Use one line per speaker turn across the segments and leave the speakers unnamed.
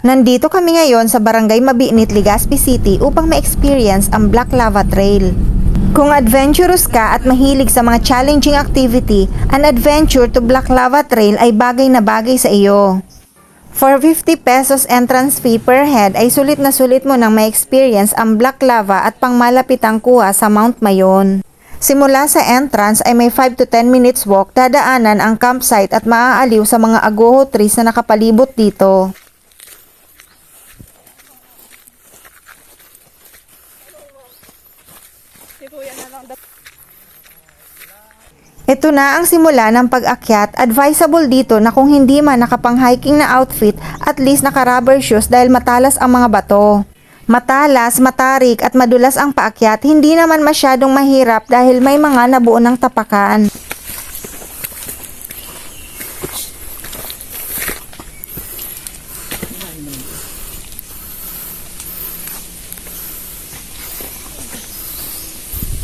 Nandito kami ngayon sa Barangay Mabinit, Legazpi City upang ma-experience ang Black Lava Trail. Kung adventurous ka at mahilig sa mga challenging activity, an adventure to Black Lava Trail ay bagay na bagay sa iyo. For 50 pesos entrance fee per head ay sulit na sulit mo nang ma-experience ang Black Lava at pangmalapitang kuha sa Mount Mayon. Simula sa entrance ay may 5 to 10 minutes walk, dadaanan ang campsite at maaaliw sa mga agoho trees na nakapalibot dito. Ito na ang simula ng pag-akyat. Advisable dito na kung hindi man nakapang-hiking na outfit, at least naka-rubber shoes dahil matalas ang mga bato. Matalas, matarik at madulas ang paakyat, hindi naman masyadong mahirap dahil may mga nabuo ng tapakan.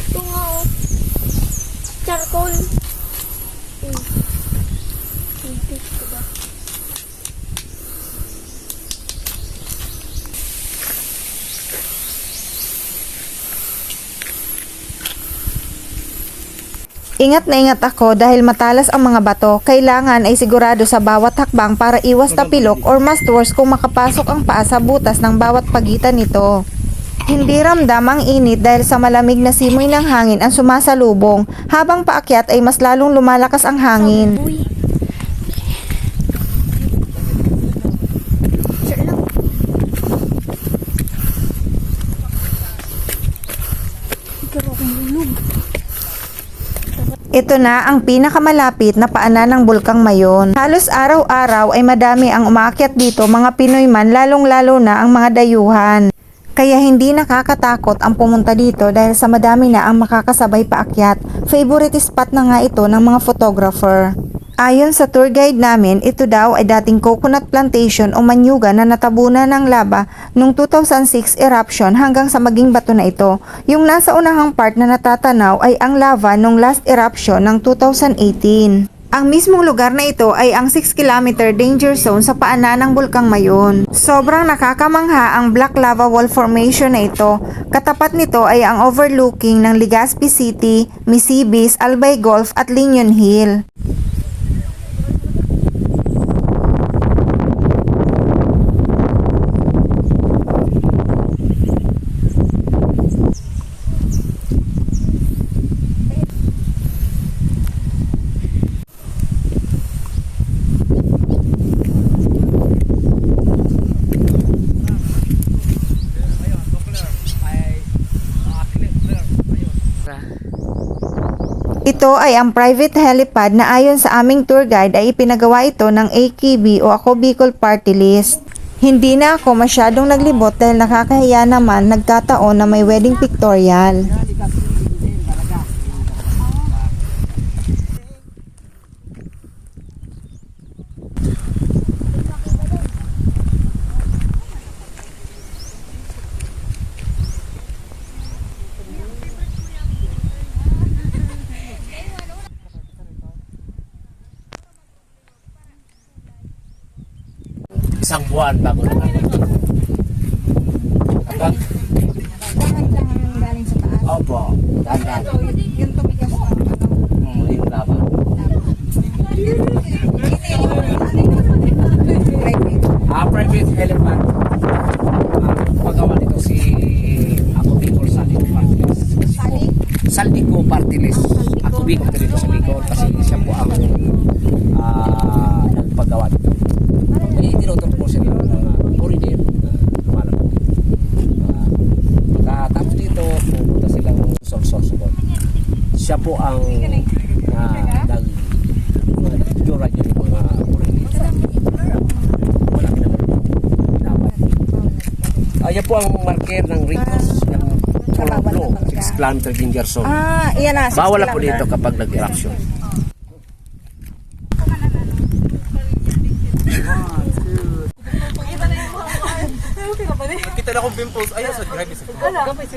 Ito nga oh. Charcoal.
Ingat na ingat ako dahil matalas ang mga bato. Kailangan ay sigurado sa bawat hakbang para iwas tapilok or mas worse kung makapasok ang paa sa butas ng bawat pagitan nito. Hindi ramdam ang init dahil sa malamig na simoy ng hangin ang sumasalubong. Habang paakyat ay mas lalong lumalakas ang hangin. Ito na ang pinakamalapit na paanan ng Bulkang Mayon. Halos araw-araw ay madami ang umaakyat dito, mga Pinoy man, lalong-lalo na ang mga dayuhan. Kaya hindi nakakatakot ang pumunta dito dahil sa madami na ang makakasabay paakyat. Favorite spot na nga ito ng mga photographer. Ayon sa tour guide namin, ito daw ay dating coconut plantation o manyuga na natabunan ng lava noong 2006 eruption hanggang sa maging bato na ito. Yung nasa unahang part na natatanaw ay ang lava noong last eruption ng 2018. Ang mismong lugar na ito ay ang 6 km danger zone sa paanan ng Bulkang Mayon. Sobrang nakakamangha ang Black Lava Wall Formation na ito. Katapat nito ay ang overlooking ng Legazpi City, Misibis, Albay Golf at Liñon Hill. Ito ay ang private helipad na ayon sa aming tour guide ay ipinagawa ito ng AKB o Ako Bicol Party List. Hindi na ako masyadong naglibot dahil nakakahiya naman nagkataon na may wedding pictorial.
Isang buwan bago na kapag
Galing sa taas.
opo, dandan
Yung tumigas na
yung lava. Private helipad. Pagawa nito si Ako Bicol Saldico Party List. Saldico Party List. Ako Bicol dito sa Bicol kasi siya po ang nagpagawa nito. May tinuturo po sila ng mga foreigner na lumalabas. Tapos dito, pupunta silang Sorsogon. Siya po ang nag-jura niya yung mga foreigner. Wala naman dapat. Yan po ang marker ng Ritos, ng Colombo, 6 km danger zone.
iyan na.
Bawal na po dito kapag nag-eruption. Kita
akong pimples. Ay, sa grabe sa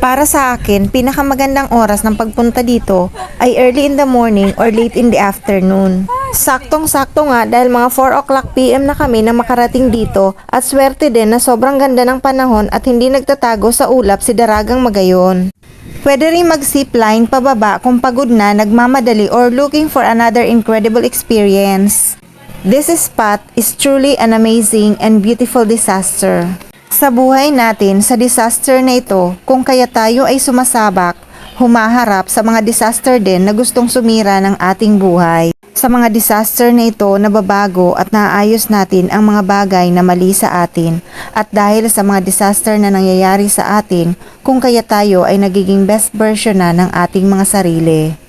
Para sa akin, pinakamagandang oras ng pagpunta dito ay early in the morning or late in the afternoon. Saktong-sakto nga dahil mga 4 o'clock PM na kami na makarating dito at swerte din na sobrang ganda ng panahon at hindi nagtatago sa ulap si Daragang Magayon. Pwede rin mag-zipline pababa kung pagod na, nagmamadali or looking for another incredible experience. This spot is truly an amazing and beautiful disaster. Sa buhay natin, sa disaster na ito, kung kaya tayo ay sumasabak, humaharap sa mga disaster din na gustong sumira ng ating buhay. Sa mga disaster na ito, nababago at naayos natin ang mga bagay na mali sa atin. At dahil sa mga disaster na nangyayari sa atin, kung kaya tayo ay nagiging best version na ng ating mga sarili.